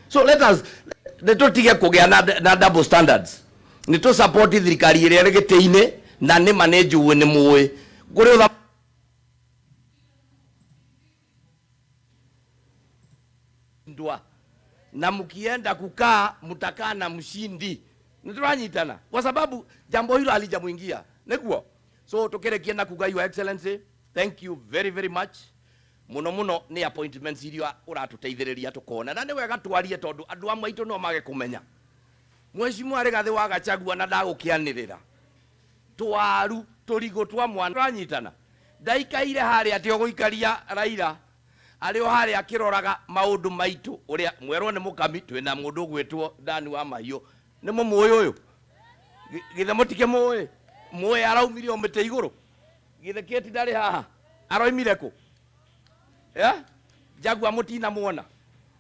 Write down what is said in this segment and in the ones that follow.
So let us tutige kugea na double standards. Ni to support thirikari ire regete-ine na ni manage we ni muwe. Gure utha ndwa na mkienda kukaa mtakaa na mshindi. Nituranyitana kwa sababu jambo hilo halijamuingia. Nikuo. So tukerekie na kuga your excellency. Thank you very very much. Muno ni appointments iria uratuteithiriria tukona na ni wega twarie tondu andu amwe itu no mage kumenya. Mheshimiwa Rigathi wa Gachagua na ndagukianirira. Twaru turigo twa mwana turanyitana. Ndaikaire hari ati oguikaria Raila. Ari o hari akiroraga maundu maitu uria mwerwo ni mukami twina mundu gwetwo Dani wa Mahiu. Ni mumuoyo uyu. Githe mutike muoyo. Muoyo araumire omete iguru. Githe keti ndari haha. Aroimire ku. Yeah? Jagua mutina muona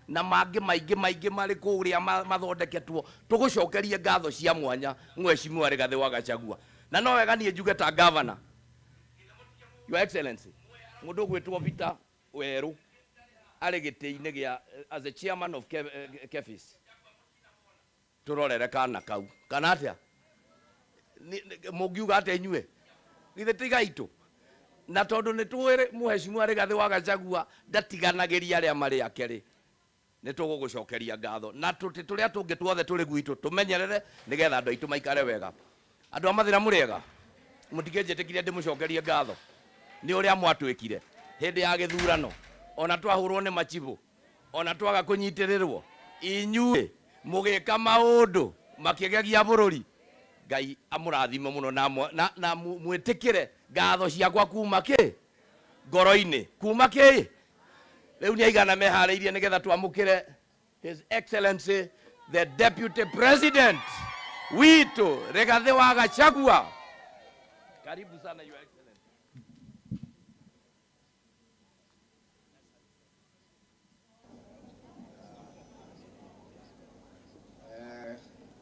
na mangi maingi mari kuria mathondeketwo tugucokerie ngatho cia mwanya Mheshimiwa Rigathi wa Gachagua na no wega nie njuge ta governor. Your excellency mundu gwetwo Vita Weru ari giti-ini gia as the chairman of Kefis turorere kana kau kana atia mugiuga ate inyue githe tiga itu na tondu ni twire Mheshimiwa Rigathi wa Gachagua ndatiganagiria aria mari akeri ni tugugucokeria ngatho na turia tungi tuothe turi gwitu tumenyerere nigetha andu aitu maikare wega. Andu a Mathira muriega mutikenjetikirie ndimucokerie ngatho ni uria mwatwikire hindi ya githurano ona twahurwo ni machibu ona twaga kunyitirirwo inyue mugika maundu makigegia bururi. Ngai amurathime muno na mwitikire ngatho ciakwa kuma ki ngoro-ini kuma ki riu ni aigana mehariirie nigetha twamukire His Excellency the Deputy President witu Rigathi wa Gachagua. Karibu sana Your Excellency.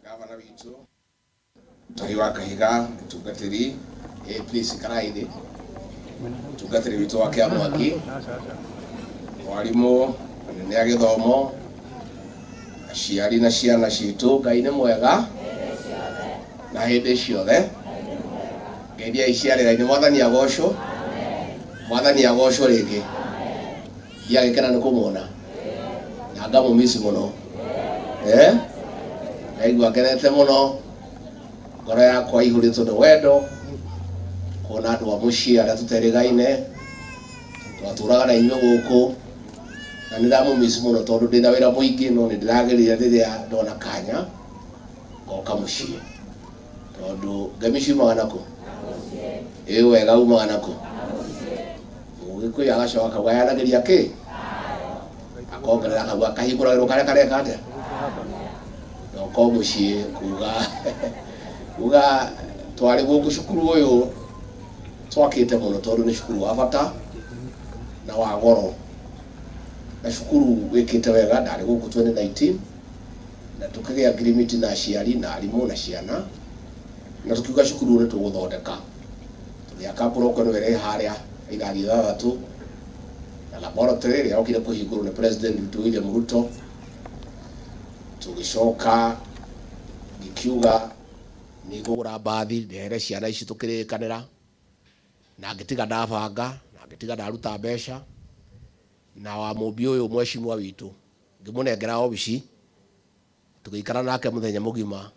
Gavana witu Tahiwa Kahiga tugatiri please karaide tugatiri witu wake amwaki walimu ni agithomo aciari na ciana citu Ngai ni mwega na hindi ciothe ngeithia iciarira-ini mwathani agocwo ringi ndiagikena ni kumwona na ngamumisi muno ngaigua ngenete muno ngoro yakwa ihuritwo ni wendo kuona andu a mucii aria tuterigaine twaturaga na inyuĩ gũkũ na ndiramumisi muno tondu ndina wĩra mũingĩ no nindirageria rĩrĩa ndona kanya ngoka mucii tondu ngemi ciumaga naku wega umaga naku Mũgĩkũyũ agacoka akauga yanagĩria kĩ akongerera akauga kahingũragĩrwo karĩa kareka atĩa noka mucii kuga twari gũkũ cukuru ũyũ twakĩte muno tondu ni cukuru wa bata na wa goro na cukuru wĩkĩte wega ndarĩ gũkũ 2019 na tukĩgĩa agreement na aciari na arimũ na ciana na tukiuga cukuru nĩ tũgũthondeka tũgĩaka mburoko ĩno ĩrĩ harĩa irathi 6 na laboratory ĩrĩa yokire kũhingũrwo nĩ President witũ William Ruto tũgĩcoka ngĩkiuga nĩ ngũgũra mbathi ndehere ciana ici tũkĩrĩkanĩra na ngĩtiga ndabanga na ngĩtiga ndaruta mbeca na wa mũmbi ũyũ Mheshimiwa witũ ngĩmũnengera obici tũgĩikara nake mũthenya mũgima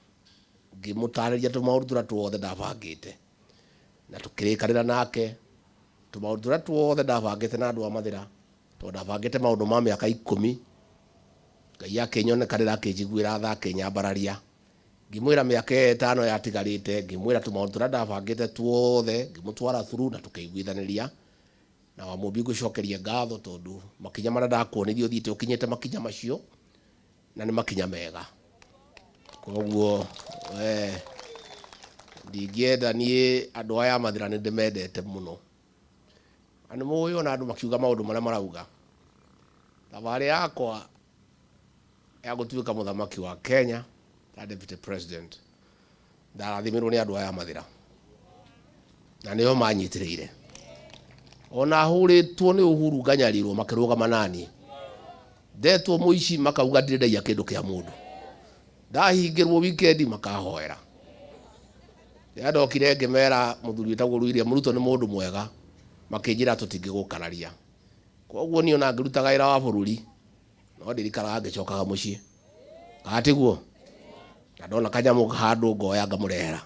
ngĩmũtarĩria tũmaũndũ tũrĩa tuothe ndabangĩte na tũkĩrĩkanĩra nake tũmaũndũ tũrĩa tuothe ndabangĩte na andũ a Mathira tondũ ndabangĩte maũndũ ma mĩaka 10 Ngai akĩnyonekanĩra akĩnjiguĩra tha akĩnyambararia ngĩmwĩra mĩaka 5 yatigarĩte ngĩmwĩra tũmaũndũ tũrĩa ndabangĩte tuothe ngĩmũtwara through na tũkĩiguithanĩria na wa mũmbi ngũcokeria ngatho tondu makinya marĩa ndakuonirie ũthiĩte ũkinyĩte makinya macio na nĩ makinya mega koguo ndingĩenda niĩ andũ aya Mathira nĩ ndĩmendete mũno na nĩ mũĩ ona andũ makiuga maũndũ marĩa marauga thabarĩ yakwa ya gũtuĩka mũthamaki wa Kenya ta Deputy President ndarathimirwo nĩ andũ aya Mathira na nĩo manyitĩrĩire ona hũrĩtwo nĩ Uhuru nganyarirwo makĩrũgama nani ndetwo muici makauga ndirĩndagia kĩndũ kĩa mũndũ, ndahingĩrwo weekend makahoera. Ndokire ngĩmera mũthuri wĩtagwo William Ruto nĩ mũndũ mwega, makĩnjĩra tũtingĩgũkararia. Koguo niĩ ona ngĩrutaga wĩra wa bũrũri no ndirikanaga ngĩcokaga mũciĩ, atiguo na ndona kanyamũ handũ ngoya ngamũrehera,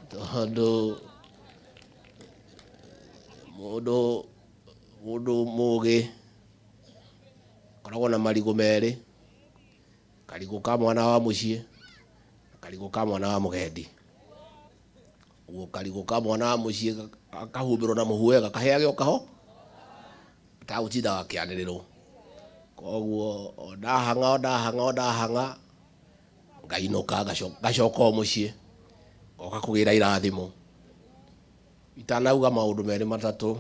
tondũ mũndũ mũgĩ koragwo na marigũ merĩ, karigũ ka mwana wa mũciĩ, karigũ ka mwana wa mũgendi. Uguo karigũ ka mwana wa mũciĩ kahumbĩrwo na mũhu wega kaheage o kaho tagũtinda gakĩanĩrĩrwo. Koguo ndahanga ngainũka ngacoka o mũciĩ ngoka kũgĩra irathimo. Itanauga maũndũ merĩ matatũ,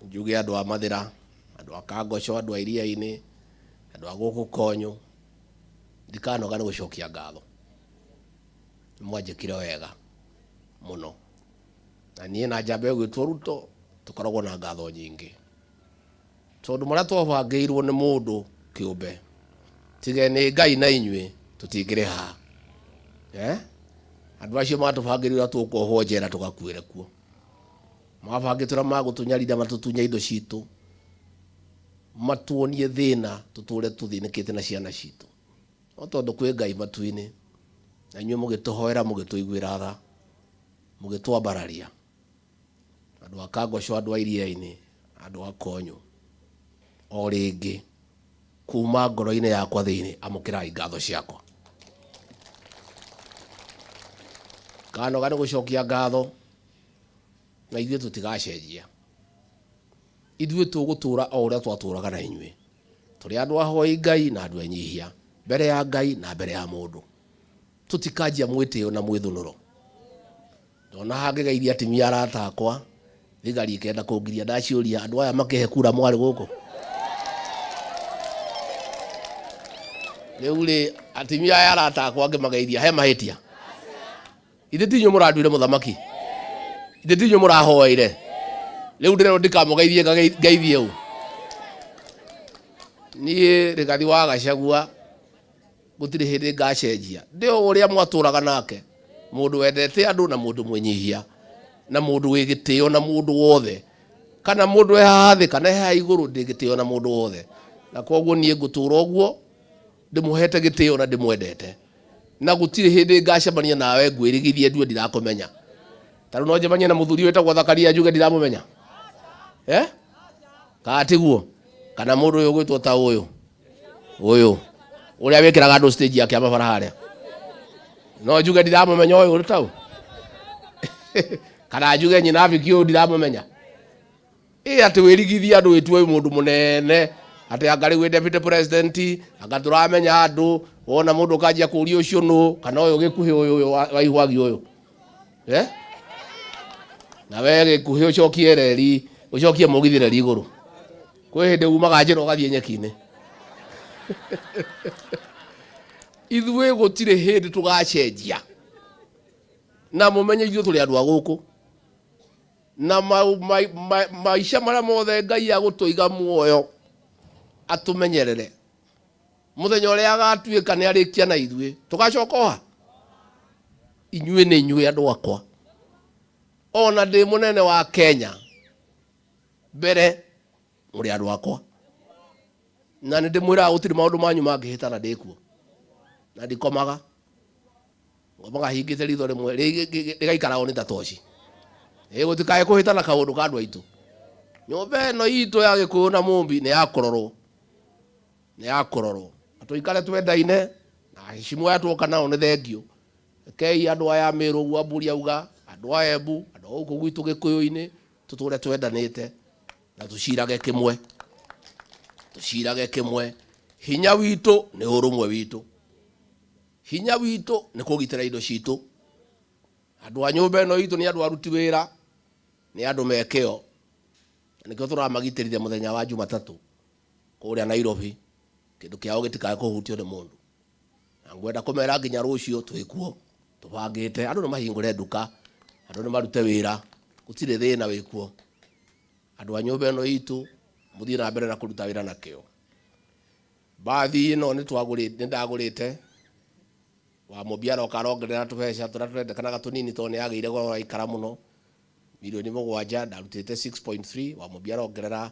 njuge andũ a Mathira, andũ a Kangoco, andũ a iria-inĩ, andũ a gũkũ Konyo, ndikanoga nĩ gũcokia ngatho. Mwanjĩkire wega mũno, na niĩ na njamba ĩgwĩtwo Ruto tũkoragwo na ngatho nyingĩ, tondũ marĩa twabangĩirwo nĩ mũndũ kĩũmbe tige nĩ Ngai na inyuĩ tũtingĩrĩ haha. Andũ acio matũbangĩirwo tũkuohwo njera tũgakuĩre kuo, mabangĩtwo magũtũnyarithia matũtunye indo citũ, matuonie thĩna tũtũre tũthĩnĩkĩte na ciana citũ, no tondũ kwĩ Ngai matu-inĩ na inyuĩ mũgĩtũhoera mũgĩtũiguĩra tha mũgĩtwambararia. Andũ a Kangoco, andũ a iria-inĩ, andũ a Konyo, o rĩngĩ kuma ngoro-inĩ yakwa thĩinĩ amũkĩrai ngatho ciakwa. Kanoga nĩ gũcokia ngatho, na ithuĩ tũtigacenjia. Ithuĩ tũgũtũra o ũrĩa twatũraga na inyuĩ, tũrĩ andũ ahoi Ngai na andũ enyihia, mbere ya Ngai na mbere ya mũndũ. Tũtikanjia mwĩtĩo na mwĩthũnũro. Ndona hangĩgeithia atumia arata akwa, thigari ikenda kũngiria ndaciũria andũ aya makĩhe kura mwarĩ gũkũ. Rĩu rĩ atumia aya arata akwa ngĩmageithia he mahĩtia? Ithe ti inyuĩ mũranduire mũthamaki? Ithe ti inyuĩ mũrahoeire? Rĩu ndĩrerwo ndikamũgeithie ngaithie ũũ? Niĩ Rigathi wa Gachagua gũtirĩ hĩndĩ ngacenjia, ndĩ o ũrĩa mwatũraga nake, mũndũ wendete andũ na mũndũ mwĩnyihia, na mũndũ wĩ gĩtĩo na mũndũ wothe, kana mũndũ e haha thĩ kana e haha igũrũ, ndĩ gĩtĩo na mũndũ wothe. Na koguo niĩ ngũtũra ũguo ndĩmũhete gĩtĩo na ndĩmwendete, na gũtirĩ hĩndĩ ngacemania nawe ngwĩrigithie ndue ndirakũmenya. Tarũ no njemanie na mũthuri wĩtagwo Thakaria njuge ndiramũmenya? Katiguo kana mũndũ ũyũ gwĩtwo ta ũyũ ũrĩa wĩkĩraga andũ stage yake amabara harĩa, no njuge ndiramũmenya ũyũ tau? Kana njuge nyina Viki ũyũ ndiramũmenya? Atĩ wĩrigithia andũ wĩtue mũndũ mũnene, atĩ anga rĩu deputy president, anga tũramenya andũ, wona mũndũ kanjia kũria ũcio nũ, kana ũyũ gĩkuhĩ ũyũ wa ihwagi ũyũ. Na we gĩkuhĩ ũcokie reri, ũcokie mũgithi reri igũrũ, kwĩ hĩndĩ umaga njĩra ũgathiĩ nyeki-inĩ. Ithuĩ gũtirĩ hĩndĩ tũgacenjia, na mũmenye ithuĩ tũrĩ andũ a gũkũ, na maica marĩa mothe Ngai agũtũiga muoyo atũmenyerere. Mũthenya ũrĩa agatuĩka nĩ arĩkia na ithuĩ tũgacoka oha? Inyuĩ nĩ inyuĩ andũ akwa, ona ndĩ mũnene wa Kenya mbere mũrĩ andũ akwa, na nĩ ndĩmwĩraga gũtirĩ maũndũ manyu mangĩhĩtana ndĩkuo, na ndikomaga, ngomaga hingĩte ritho rĩmwe rĩgaikaraga nĩ ta toci, gũtikae kũhĩtana kaũndũ ka andũ aitũ. Nyũmba ĩno itũ ya Gĩkũyũ na Mũmbi nĩ ya kũrorwo, tũikare twendaine, na heshima ya tuoka nao nĩ thengio. Rekei andũ aya Mĩrũ ũguo Amburi auga, andũ a Embu, andũ a gũkũ gwitũ Gĩkũyũ-inĩ tũtũre twendanĩte na tũcirage kĩmwe. Hinya witũ nĩ ũrũmwe witũ, hinya witũ nĩ kũgitĩra indo citũ. Andũ a nyũmba ĩno itũ nĩ andũ aruti wĩra, nĩ andũ mekĩo, na nĩkĩo tũramagitĩrithia mũthenya wa Jumatatũ kũrĩa Nairobi, kĩndũ kĩao gĩtikae kũhutio nĩ mũndũ. Na ngwenda kũmera nginya rũciũ twĩkuo tũbangĩte, andũ nĩ mahingũre nduka, andũ nĩ marute wĩra, gũtirĩ thĩna wĩkuo. Andũ a nyũmba ĩno itũ mũthiĩ na mbere na kũruta wĩra na kĩo. bathi no nĩ ndagũrĩte wa mũbiara ũkarongerera tũbeca tũrĩa tũrendekanaga tũnini tondũ nĩ yagĩire goro waikara mũno milioni 7 ndarutĩte 6.3 wa mũbiara ongerera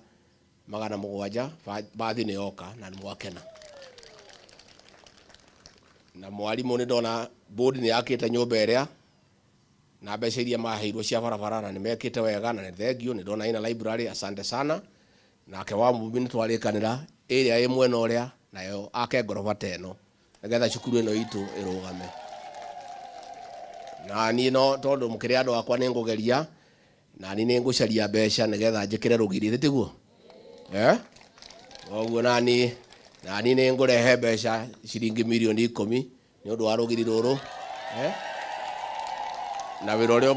700 bathi nĩ yoka na nĩ mwakena na mwarimũ nĩ ndona board nĩ yakĩte nyũmba ĩrĩa na mbeca iria maheirwo cia barabara na nĩ mekĩte wega na nĩ thengio nĩ ndona ina library asante sana nake wa mũmbi nĩ twarĩkanĩra ĩrĩa ĩ mwena ũrĩa nayo ake ngoroba teno nĩgetha cukuru ĩno itũ ĩrũgame na niĩ no tondũ mũkĩrĩ andũ akwa nĩ ngũgeria na niĩ nĩ ngũcaria mbeca nĩgetha njĩkĩre rũgiri tiguo ũguo nĩ nĩ ngũrehe mbeca ciringi milioni 10 nĩ ũndũ wa rũgiri rũrũ na wĩra ũrĩa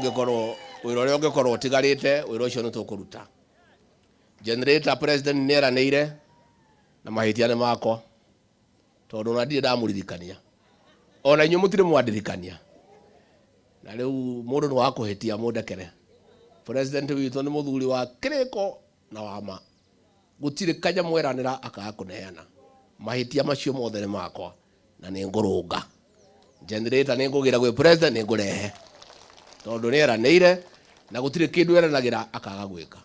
ũngĩkorwo ũtigarĩte wĩra ũcio nĩ tũkũruta generator president nĩ eranĩire na mahĩtia nĩ makwa tondũ na ndirĩ ndamũririkania ona inyuĩ mũtirĩ mwandirikania na rĩu mũndũ nĩ wa kũhĩtia mũndekere president witũ nĩ mũthuri wa kĩrĩko na wama gũtirĩ kanya mweranĩra akaga kũneana mahĩtia macio mothe nĩ makwa na nĩ ngũrũnga generator nĩ ngũgĩra gwĩ president nĩ ngũrehe tondũ nĩ eranĩire na gũtirĩ kĩndũ eranagĩra akaga gwĩka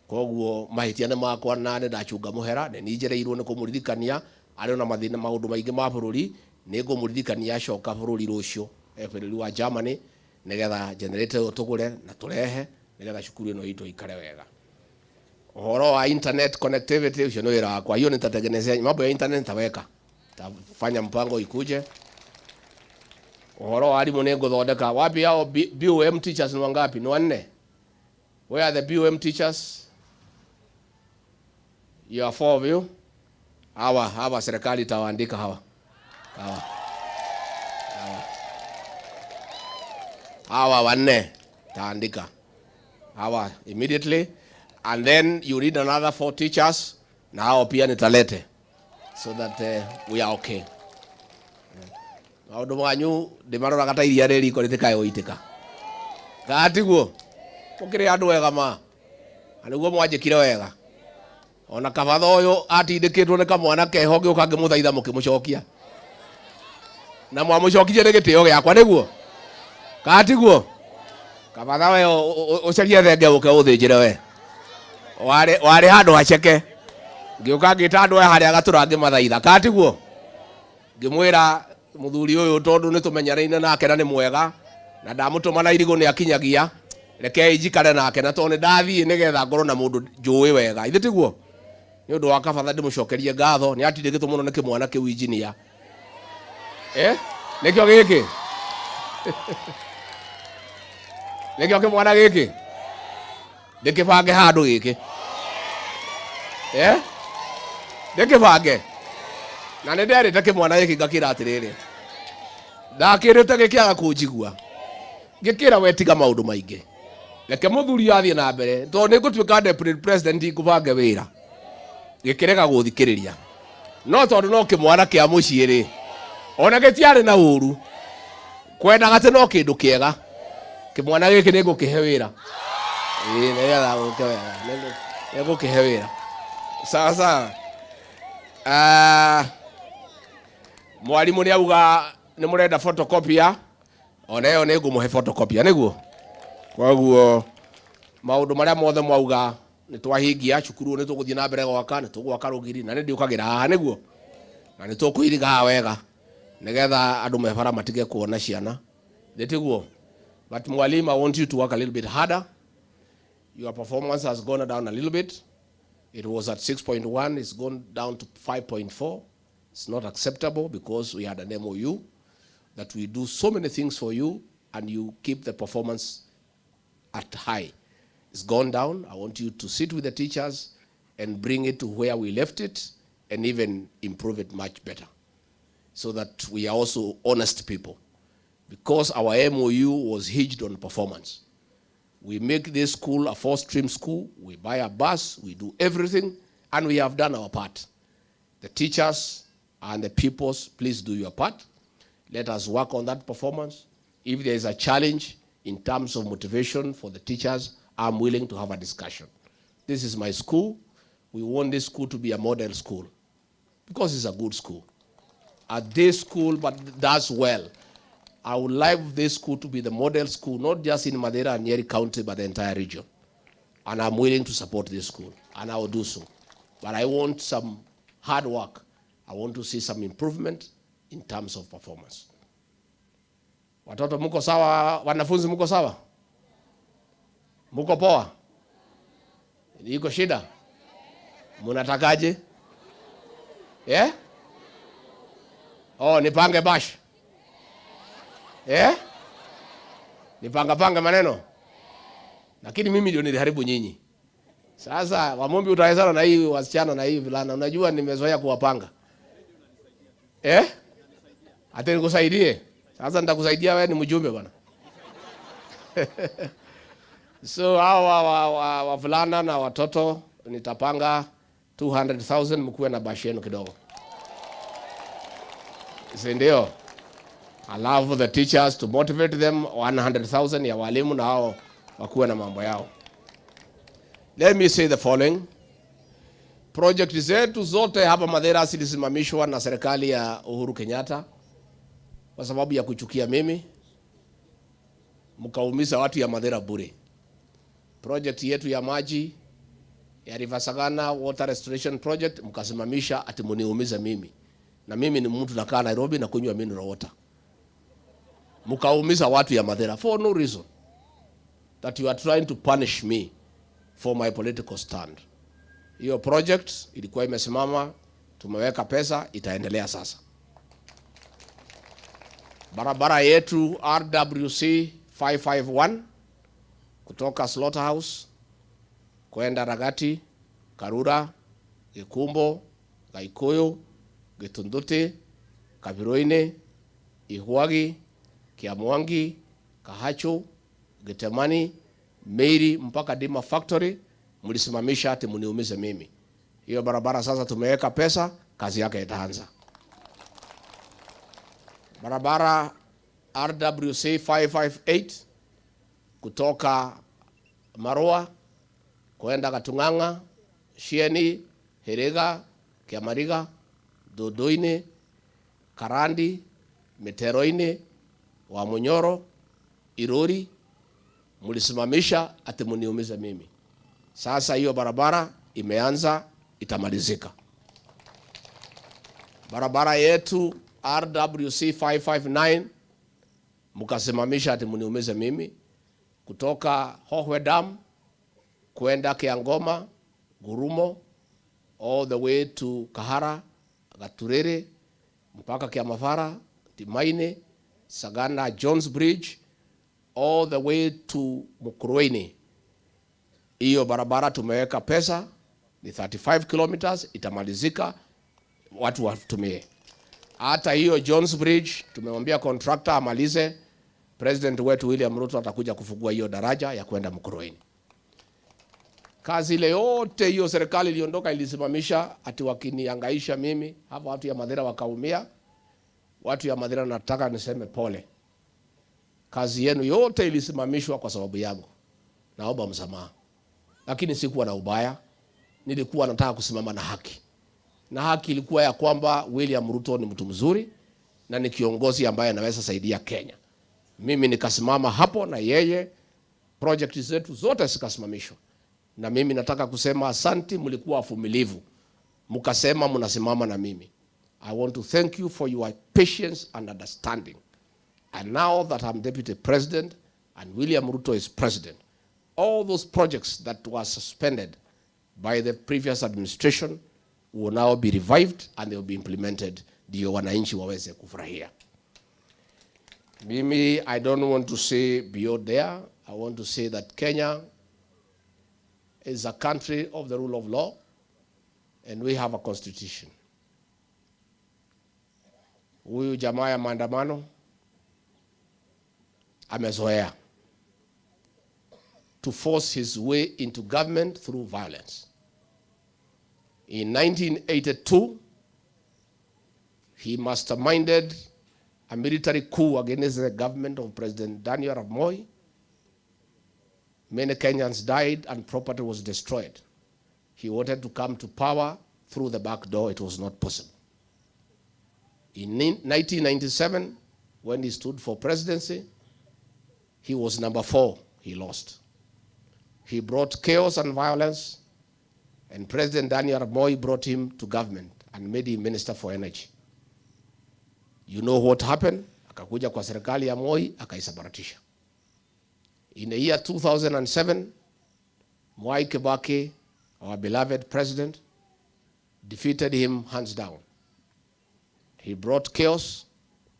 koguo mahĩtia nĩ makwa na nĩ ndacunga mũhera nĩ nĩnjereirwo nĩ kũmũririkania arĩ na mathĩna maũndũ maingĩ ma bũrũri nĩ ngũmũririkania acoka bũrũri rũcio bũrũri wa Germany nĩgetha generator ĩyo tũgũre na tũrehe nĩgetha cukuru ĩno itũ ikare wega ũhoro wa internet connectivity ucio nĩ wĩra wakwa hiyo nitatengenezea mambo ya internet nitaweka tafanya mpango ikuje ũhoro wa arimũ nĩ ngũthondeka wapi yao BOM teachers ni wangapi ni wanne where are the BOM teachers you are 4 of you hawa serikali itawaandika hawa wanne taandika hawa immediately and then you need another 4 teachers na hao pia nitalete so that we are okay maũndũ manyu ndĩmarora gata iria rĩriko rĩtĩkae gũitĩka gatiguo mũkĩrĩ andũ wega ma nĩguo mwanjĩkire wega ona kabatha ũyũ atindĩkĩtwo nĩ kamwana keho gĩũka ngĩmũthaitha mũkĩmũcokia na mwamũcokirie nĩ gĩtĩo gĩakwa nĩguo gatiguo kabatha we ũcarie thenge ũke ũthĩnjĩre we warĩ handũ haceke ngĩũka ngĩta andũ harĩa gatũra ngĩmathaitha gatiguo ngĩmwĩra mũthuri ũyũ tondũ nĩ tũmenyereine nake na nĩ mwega na ndamũtũma na irigũ nĩ akinyagia reke njikare nake na tondũ ndathiĩ nĩgetha ngorwo na mũndũ njũĩ wega ithe tiguo nĩ ũndũ wa kabatha ndĩmũcokerie ngatho nĩ atindĩkĩtwo mũno nĩ kĩmwana kĩu engineer nĩkĩo gĩkĩ nĩkĩo kĩmwana gĩkĩ ndĩkĩbange handũ gĩkĩ ndĩkĩbange na nĩ nderĩte kĩmwana gĩkĩ ngakĩra atĩrĩrĩ ndakĩrĩte gĩkĩaga kũnjigua ngĩkĩra wetiga maũndũ maingĩ reke mũthuri athiĩ na mbere tondũ nĩ ngũtuĩka deputy president ngũbange wĩra gĩkĩrega gũthikĩrĩria no tondũ no kĩmwana kĩa mũciĩ rĩ ona gĩtiarĩ na ũru kwendaga atĩ no kĩndũ kĩega kĩmwana gĩkĩ nĩ ngũkĩhe wĩra nĩgetha gũke wega nĩ ngũkĩhe wĩra sawa mwarimũ nĩ auga nĩ mũrenda photocopia ona ĩyo nĩ ngũmũhe photocopia nĩguo koguo maũndũ marĩa mothe mwauga nĩ twahingia cukuru nĩ tũgũthiĩ na mbere gwaka nĩ tũgwaka rũgiri na nĩ ndĩũkagĩra haha nĩguo na nĩ tũkũiriga haha wega nĩgetha andũ mebara matige kuona ciana tiguo but mwalimu I want you to work a little bit harder. Your performance has gone down a little bit. It was at 6.1, it's gone down to 5.4. It's not acceptable because we had an MOU that we do so many things for you and you keep the performance at high. It's gone down. I want you to sit with the teachers and bring it to where we left it and even improve it much better so that we are also honest people. Because our MOU was hinged on performance. We make this school a 4-stream school, we buy a bus, we do everything, and we have done our part. The teachers and the pupils, please do your part. Let us work on that performance. If there is a challenge in terms of motivation for the teachers, I'm willing to have a discussion. This is my school. We want this school to be a model school. because it's a good school. A day school, but does well. I would like this school to be the model school, not just in Mathira and Nyeri County, but the entire region. And I'm willing to support this school, and I will do so. But I want some hard work. I want to see some improvement in terms of performance. Watoto muko sawa, wanafunzi muko sawa? Muko poa? Iko shida? Munatakaje? Yeah? Oh, nipange bash. Yeah? Nipanga maneno. Lakini mimi ndio niliharibu nyinyi. Sasa wamombi utawezana na hii wasichana na hii vilana. Unajua nimezoea kuwapanga. Eh? Hata nikusaidie. Sasa nitakusaidia wewe, ni mjumbe bwana. So hawa wavulana na watoto nitapanga 200,000 mkuwe na bashi yenu kidogo. Si ndio? Allow the teachers to motivate them, 100,000 ya walimu na hao wakuwe na mambo yao. Let me say the following. Project zetu zote hapa Mathira zilisimamishwa na serikali ya Uhuru Kenyatta kwa sababu ya kuchukia mimi, mkaumiza watu ya Mathira bure. Project yetu ya maji ya River Sagana Water Restoration Project mkasimamisha ati muniumiza mimi. Na mimi ni mtu nakaa Nairobi na kunywa mineral water. Mkaumiza watu ya Mathira for no reason. That you are trying to punish me for my political stand. Hiyo project ilikuwa imesimama, tumeweka pesa, itaendelea sasa. Barabara yetu RWC 551 kutoka Slaughterhouse kwenda Rigathi, Karura, Gikumbo, Gaikoyo, Gitunduti, Kabiroine, Ihwagi, Kiamwangi, Kahacho, Getemani, Meiri mpaka Dima Factory mlisimamisha ati muniumize mimi. Hiyo barabara sasa tumeweka pesa, kazi yake itaanza. Barabara RWC 558 kutoka Marua kwenda Gatunganga, Shieni, Herega, Kiamariga, Dodoine, Karandi, Meteroine, Wamunyoro, Irori mlisimamisha ati muniumize mimi. Sasa hiyo barabara imeanza, itamalizika. Barabara yetu RWC 559 mkasimamisha ati muniumize mimi kutoka Hohwe Dam kwenda Kiangoma, Gurumo, all the way to Kahara, Gaturere mpaka Kiamafara, Timaine, Sagana Jones Bridge, all the way to Mukurweini. Hiyo barabara tumeweka pesa, ni 35 kilometers, itamalizika, watu watumie. Hata hiyo Jones Bridge tumemwambia contractor amalize. President wetu William Ruto atakuja kufungua hiyo daraja ya kwenda Mukurweini. Kazi ile yote hiyo serikali iliondoka ilisimamisha ati wakinihangaisha mimi, hapa watu ya Mathira wakaumia. Watu ya Mathira nataka niseme pole. Kazi yenu yote ilisimamishwa kwa sababu yangu. Naomba msamaha. Lakini sikuwa na ubaya. Nilikuwa nataka kusimama na haki. Na haki ilikuwa ya kwamba William Ruto ni mtu mzuri na ni kiongozi ambaye anaweza saidia Kenya. Mimi nikasimama hapo na yeye, project zetu zote zikasimamishwa. Na mimi nataka kusema asante, mlikuwa wavumilivu. Mkasema mnasimama na mimi. I want to thank you for your patience and understanding. And now that I'm Deputy President and William Ruto is President, all those projects that were suspended by the previous administration will now be revived and they will be implemented ndio wananchi waweze kufurahia. Mimi, I don't want to say beyond there. I want to say that Kenya is a country of the rule of law and we have a constitution. Huyu jamaa ya maandamano amezoea to force his way into government through violence. In 1982, he masterminded a military coup against the government of President Daniel Arap Moi. Many Kenyans died and property was destroyed. He wanted to come to power through the back door. It was not possible. In 1997, when he stood for presidency, he was number 4, he lost. He brought chaos and violence, and President Daniel Moi brought him to government and made him Minister for Energy. You know what happened? Akakuja kwa serikali ya Moi, akaisabaratisha. In the year 2007, Mwai Kibaki, our beloved president, defeated him hands down. He brought chaos,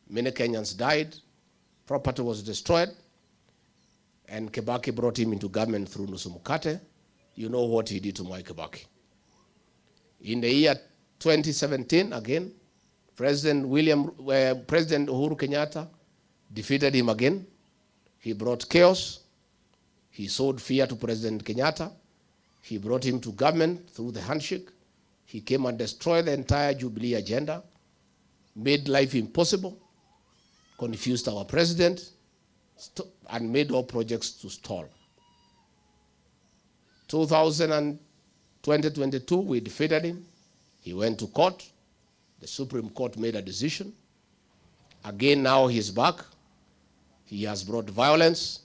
many Kenyans died, property was destroyed, and Kibaki brought him into government through Nusu Mukate. You know what he did to Mwai Kibaki. In the year 2017, again, President Uhuru Kenyatta defeated him again. He brought chaos. He sowed fear to President Kenyatta. He brought him to government through the handshake. He came and destroyed the entire Jubilee agenda, made life impossible, confused our president, and made all projects to stall. 2022, we defeated him. He went to court. The Supreme Court made a decision. Again, now he's back. He has brought violence.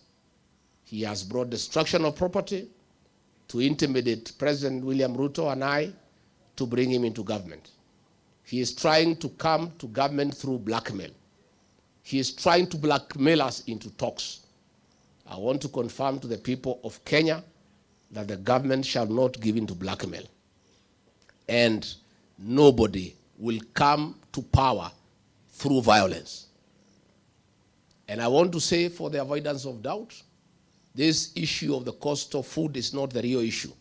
He has brought destruction of property to intimidate President William Ruto and I to bring him into government. He is trying to come to government through blackmail. He is trying to blackmail us into talks. I want to confirm to the people of Kenya that the government shall not give in to blackmail. And nobody will come to power through violence. And I want to say, for the avoidance of doubt, this issue of the cost of food is not the real issue.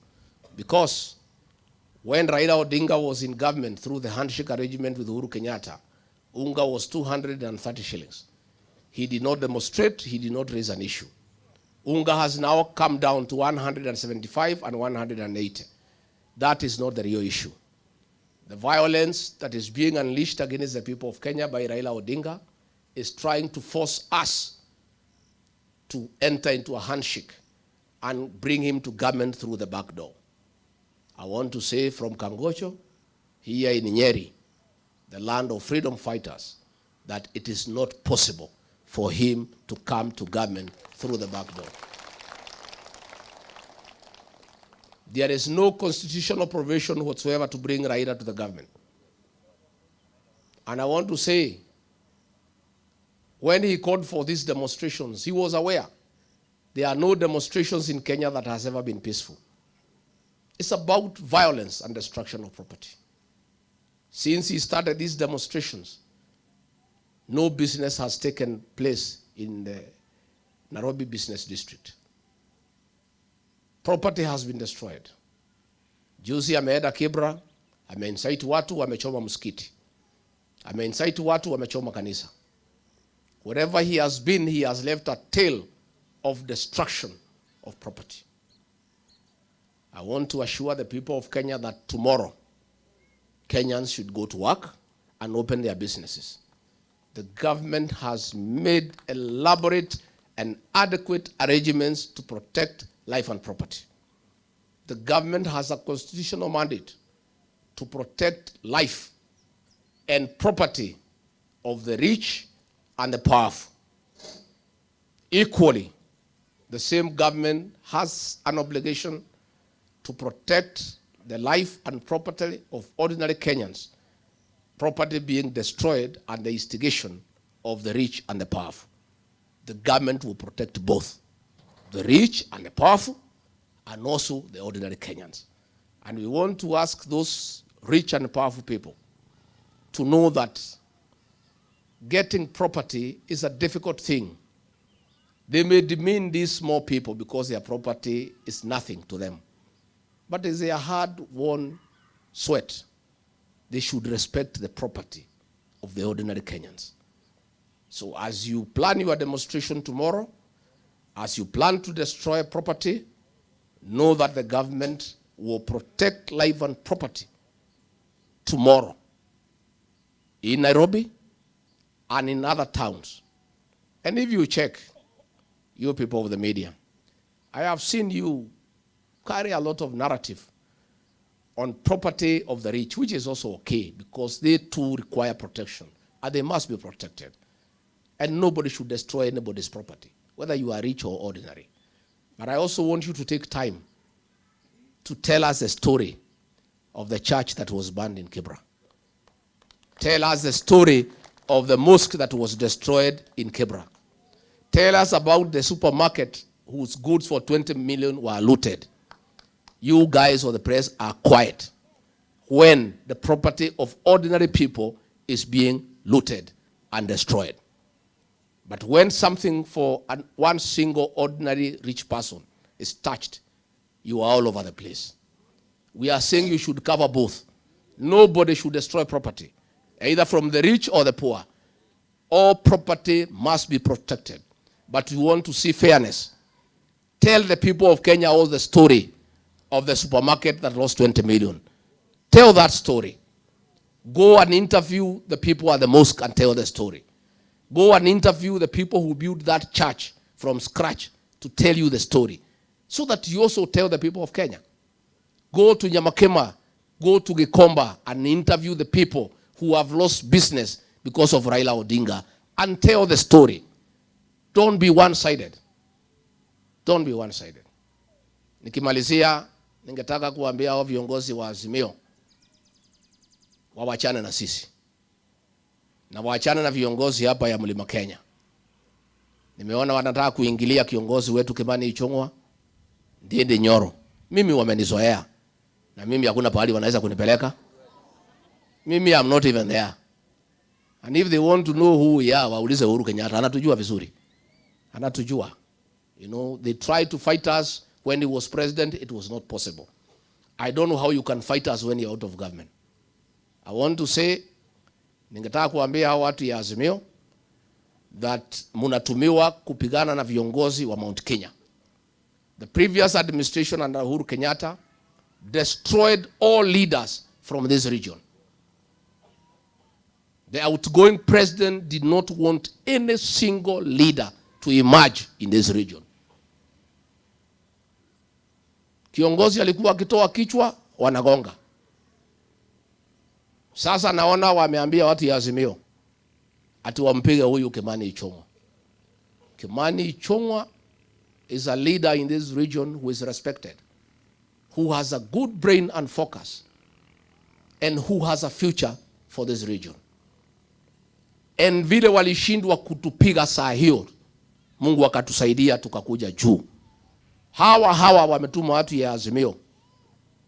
Because when Raila Odinga was in government through the handshake arrangement with Uhuru Kenyatta, unga was 230 shillings. He did not demonstrate, he did not raise an issue. Unga has now come down to 175 and 180. That is not the real issue. The violence that is being unleashed against the people of Kenya by Raila Odinga is trying to force us to enter into a handshake and bring him to government through the back door. I want to say from Kangocho, here in Nyeri, the land of freedom fighters, that it is not possible for him to come to government through the back door. There is no constitutional provision whatsoever to bring Raila to the government. And I want to say, when he called for these demonstrations, he was aware there are no demonstrations in Kenya that has ever been peaceful. It's about violence and destruction of property. Since he started these demonstrations, no business has taken place in the Nairobi Business District. Property has been destroyed. Juzi ameenda Kibra, ameincite watu wamechoma msikiti. Ameincite watu wamechoma kanisa. Wherever he has been, he has left a tale of destruction of property. I want to assure the people of Kenya that tomorrow, Kenyans should go to work and open their businesses. The government has made elaborate and adequate arrangements to protect life and property. The government has a constitutional mandate to protect life and property of the rich and the powerful. Equally, the same government has an obligation to protect the life and property of ordinary Kenyans, property being destroyed at the instigation of the rich and the powerful. The government will protect both the rich and the powerful, and also the ordinary Kenyans. And we want to ask those rich and powerful people to know that getting property is a difficult thing. They may demean these small people because their property is nothing to them. But it's a hard-won sweat. They should respect the property of the ordinary Kenyans. So as you plan your demonstration tomorrow, as you plan to destroy property, know that the government will protect life and property tomorrow in Nairobi and in other towns. And if you check, you people of the media, I have seen you carry a lot of narrative on property of the rich, which is also okay because they too require protection and they must be protected. And nobody should destroy anybody's property, whether you are rich or ordinary. But I also want you to take time to tell us the story of the church that was burned in Kibra. Tell us the story of the mosque that was destroyed in Kibra. Tell us about the supermarket whose goods for 20 million were looted. You guys of the press are quiet when the property of ordinary people is being looted and destroyed. But when something for one single ordinary rich person is touched, you are all over the place. We are saying you should cover both. Nobody should destroy property, either from the rich or the poor. All property must be protected. But we want to see fairness. Tell the people of Kenya all the story of the supermarket that lost 20 million. Tell that story. Go and interview the people at the mosque and tell the story. Go and interview the people who built that church from scratch to tell you the story, so that you also tell the people of Kenya. Go to Nyamakema, go to Gikomba and interview the people who have lost business because of Raila Odinga and tell the story. Don't be one-sided. Don't be one-sided. Nikimalizia, ningetaka kuambia hao viongozi wa Azimio wawachane na sisi. Na wawachane na viongozi hapa ya Mlima Kenya. Nimeona wanataka kuingilia kiongozi wetu Kimani Ichung'wa, Ndindi Nyoro. Mimi wamenizoea. Na mimi hakuna pahali wanaweza kunipeleka. Mimi I'm not even there. And if they want to know who we are, waulize Uhuru Kenyatta. Anatujua vizuri. Anatujua. You know, they tried to fight us when he was president. It was not possible. I don't know how you can fight us when you're out of government. I want to say, ningetaka kuambia hao watu ya Azimio that munatumiwa kupigana na viongozi wa Mount Kenya. The previous administration under Uhuru Kenyatta destroyed all leaders from this region. The outgoing president did not want any single leader to emerge in this region. Kiongozi alikuwa akitoa kichwa, wanagonga. Sasa naona wameambia watu ya Azimio ati wampige huyu Kimani Ichung'wa. Kimani Ichung'wa is a leader in this region who is respected, who has a good brain and focus, and who has a future for this region. And vile walishindwa kutupiga saa hiyo, Mungu akatusaidia tukakuja juu. Hawa wametuma watu ya Azimio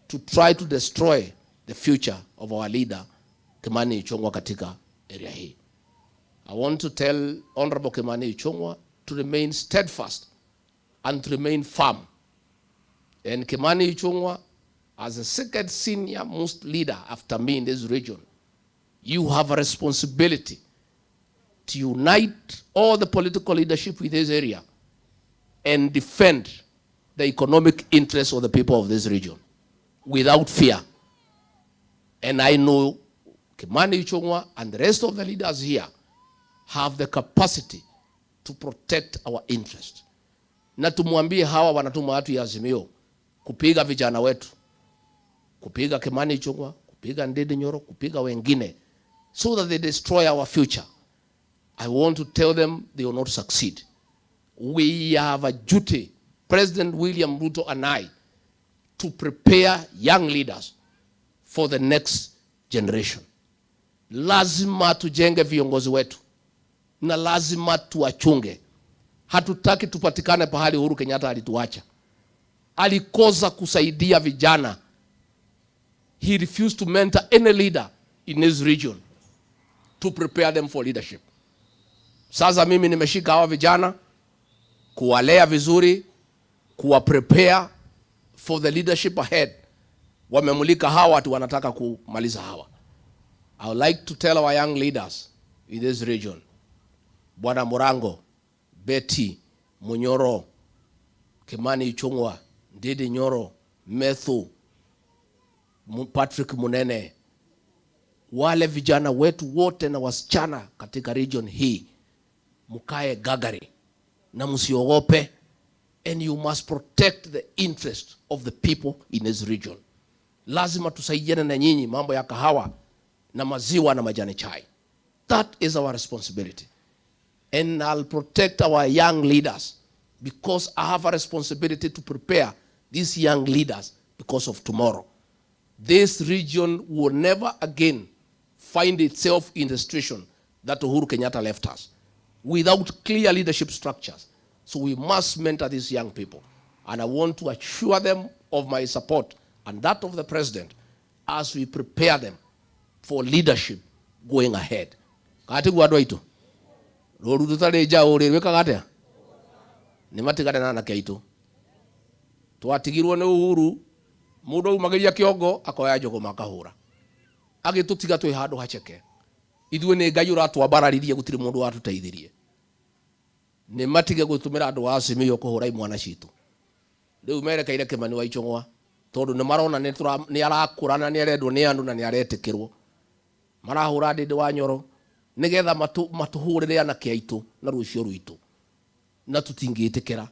to try to destroy the future of our leader Kimani Ichung'wa katika area hii. I want to tell Honorable Kimani Ichung'wa to remain steadfast and to remain firm. And Kimani Ichung'wa, as the second senior most leader after me in this region, you have a responsibility to unite all the political leadership in this area and defend the economic interests of the people of this region without fear. And I know Kimani Ichung'wa and the rest of the leaders here have the capacity to protect our interest. Na tumwambie hawa wanatuma watu ya Azimio kupiga vijana wetu, kupiga Kimani Ichung'wa, kupiga Ndindi Nyoro, kupiga wengine, so that they destroy our future. I want to tell them they will not succeed. We have a duty, President William Ruto and I, to prepare young leaders for the next generation. Lazima tujenge viongozi wetu na lazima tuwachunge. Hatutaki tupatikane pahali Uhuru Kenyatta alituacha. Alikosa kusaidia vijana. He refused to mentor any leader in his region to prepare them for leadership. Sasa mimi nimeshika hawa vijana kuwalea vizuri, kuwa prepare for the leadership ahead. Wamemulika hawa watu wanataka kumaliza hawa. I would like to tell our young leaders in this region, Bwana Murango, Betty, Munyoro, Kimani Ichung'wa, Ndindi Nyoro, Methu, Patrick Munene, wale vijana wetu wote na wasichana katika region hii, mukae gagari na msiogope, and you must protect the interest of the people in this region. Lazima tusaidiane na nyinyi mambo ya kahawa na maziwa na majani chai. That is our responsibility. And I'll protect our young leaders because I have a responsibility to prepare these young leaders because of tomorrow. This region will never again find itself in the situation that Uhuru Kenyatta left us without clear leadership structures. So we must mentor these young people. And I want to assure them of my support and that of the president as we prepare them for leadership going ahead. Kati gwadwa itu. Roru tutale jao reweka gatea. Ni matigane na nake itu. Twatigirwo ne Uhuru mudo umageria kiongo akoya jogo makahura. Agitutiga twi handu hacheke. Ithuĩ nĩ Ngai ũratwambararirie gũtirĩ mũndũ watuteithirie. Nĩ matige gũtũmĩra andũ wa Azimio kũhũra imwana citũ. Rĩu merekeire Kĩmani wa Ichung'wa tondũ nĩ marona nĩ arakũra na nĩ arendwo nĩ andũ na nĩ aretĩkĩrwo. Marahũra Ndĩndĩ wa Nyoro nĩgetha matũhũrĩre anake aitũ na rũciũ rwitũ. Na tũtingĩtĩkĩra.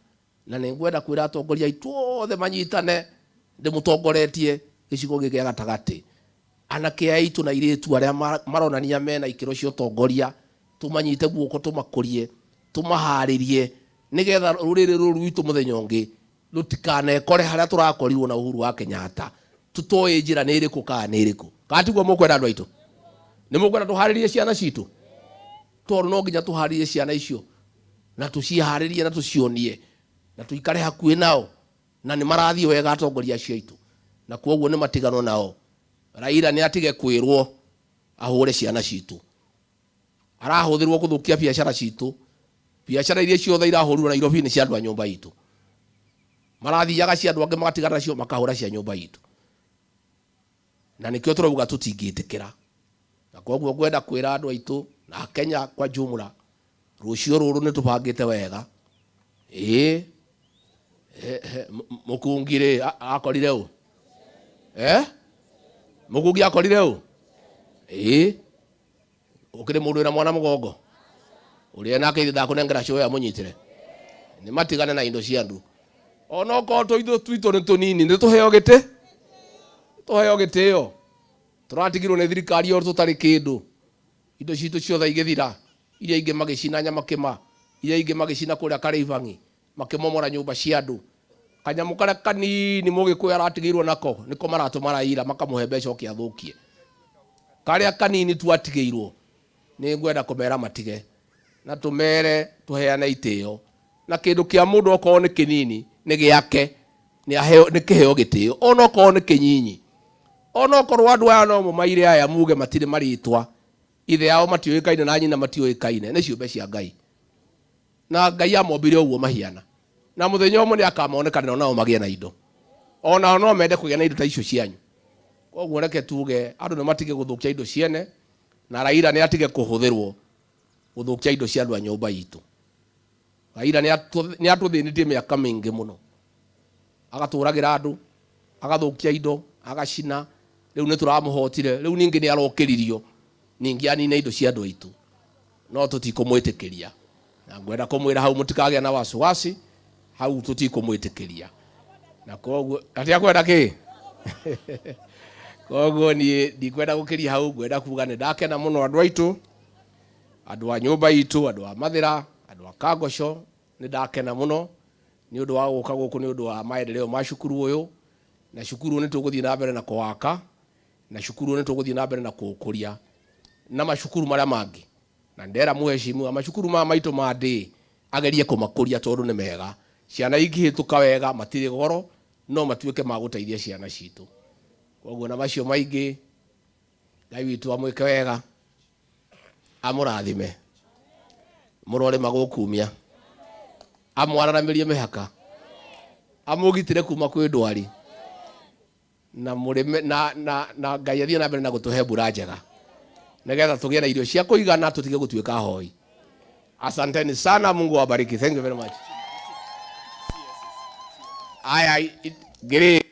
Na nĩ ngwenda kwĩra atongoria aitũ othe manyitane ndĩmũtongoretie gĩcigo gĩkĩ gĩa gatagatĩ. Anake aitũ na airĩtu arĩa maronania mena ikĩro cia ũtongoria tũmanyite guoko tũmakũrie tũmaharĩrie nĩgetha rũrĩrĩ rũrũ rwitũ mũthenya ũngĩ rũtikanekore harĩa tũrakorirwo na Uhuru wa Kenyatta. Tũtoĩ njĩra nĩ ĩrĩkũ kana nĩ ĩrĩkũ. Kana tiguo mũkwenda andũ aitũ? Nĩ mũkwenda tũharĩrie ciana citũ? Tondũ no nginya tũharĩrie ciana icio na tũciharĩrie na tũcionie na tũikare hakuhĩ nao na nĩ marathiĩ wega atongoria acio aitũ. Na kwoguo nĩ matiganwo nao. Raila nĩ atige kwĩrwo ahũre ciana citũ. Arahũthĩrwo gũthũkia biacara citũ. Biacara iria ciothe irahũrirwo Nairobi nĩ cia andũ a nyũmba itũ. Marathiaga cia andũ angĩ magatigana nacio makahũra cia nyũmba itũ. Na nĩkĩo tũrauga tũtingĩtĩkĩra. Na kwoguo ngwenda kwĩra andũ aitũ na Kenya kwa jumla rũciũ rũrũ nĩ tũbangĩte wega. Mũkungi rĩ akorire ũ? Mũkungi akorire ũ? Ũkĩrĩ mũndũ wĩna mwana mũgongo ũrĩa nake ndakũnengera show ya mũnyitire. Nĩ matigane na indo cia andũ. Ona okorwo twitũ nĩ tũnini nĩ tũheo gĩtĩ. Tũheo gĩtĩo. Tũratigirwo nĩ thirikari yo tũtarĩ kĩndũ. Indo citũ ciothe igĩthira. Iria ingĩ magĩcina nyama kĩma. Iria ingĩ magĩcina kũrĩa Karĩbangi. Makĩmomora nyũmba cia andũ. Kanyamũ karĩa kanini Mũgĩkũyũ aratigĩirwo nako nĩko maratũma Raila makamũhe mbeca oke athũkie. Karĩa kanini twatigĩirwo nĩ ngwenda kũmera matige na tũmere tũheane itĩo na kĩndũ kĩa mũndũ okorwo nĩ kĩnini nĩ gĩake nĩ kĩheo gĩtĩo ona okorwo nĩ kĩnyinyi. Ona okorwo andũ aya no mũmaire aya muge matirĩ marĩtwa ithe yao matiũĩkaine na nyina matiũĩkaine nĩ ciũmbe cia Ngai. Na Ngai amombire ũguo mahiana. Na mũthenya ũmwe nĩ akamonekana nao magĩe na indo. Ona no mende kũgĩa na indo ta icio cianyu. Koguo reke tuge andũ nĩ matige gũthũkia indo ciene na Raila nĩ atige kũhũthĩrwo gũthũkia indo cia andũ a nyũmba itũ. Raila nĩ atũthĩnĩtie mĩaka mĩingĩ mũno. Agatũragĩra andũ, agathũkia indo, agacina. Rĩu nĩ tũramũhotire, rĩu ningĩ nĩ arokĩririo. Ningĩ anine indo cia andũ aitũ. No tũtikũmwĩtĩkĩria. Na ngwenda kũmwĩra hau mũtikagĩa na wasiwasi. Hau tũtikũmwĩtĩkĩria. Na koguo atĩa kwenda kĩ? Koguo niĩ ndikwenda gũkĩria hau, ngwenda kuga nĩ ndakena mũno andũ aitũ. Andũ a nyũmba itũ, andũ a Mathira, andũ a Kagosho, nĩ ndakena mũno nĩ ũndũ wa gũka gũkũ nĩ ũndũ wa maendeleo ma cukuru ũyũ. Na cukuru nĩ tũgũthiĩ na mbere na kũwaka. Na cukuru nĩ tũgũthiĩ na mbere na kũũkũria. Na macukuru marĩa mangĩ. Na ndera mũheshimu macukuru ma maitũ ma ndĩ agerie kũmakũria tondũ nĩ mega. Ciana ingĩhĩtũka wega matirĩ goro no matuĩke ma gũteithia ciana citũ. Koguo na macio maingĩ Ngai witũ amwĩke wega. Amũrathime. Mũrore magũkumia. Amwararamĩrie mĩhaka. Amũgitĩre kuma kwĩ ndwari. Na mũrĩme na Ngai athiĩ na mbere na gũtũhe mbura njega. Nĩgetha tũgĩe na irio cia kũigana tũtige gũtuĩka hoi. Asanteni sana, Mungu awabariki. Thank you very much. Aya, great.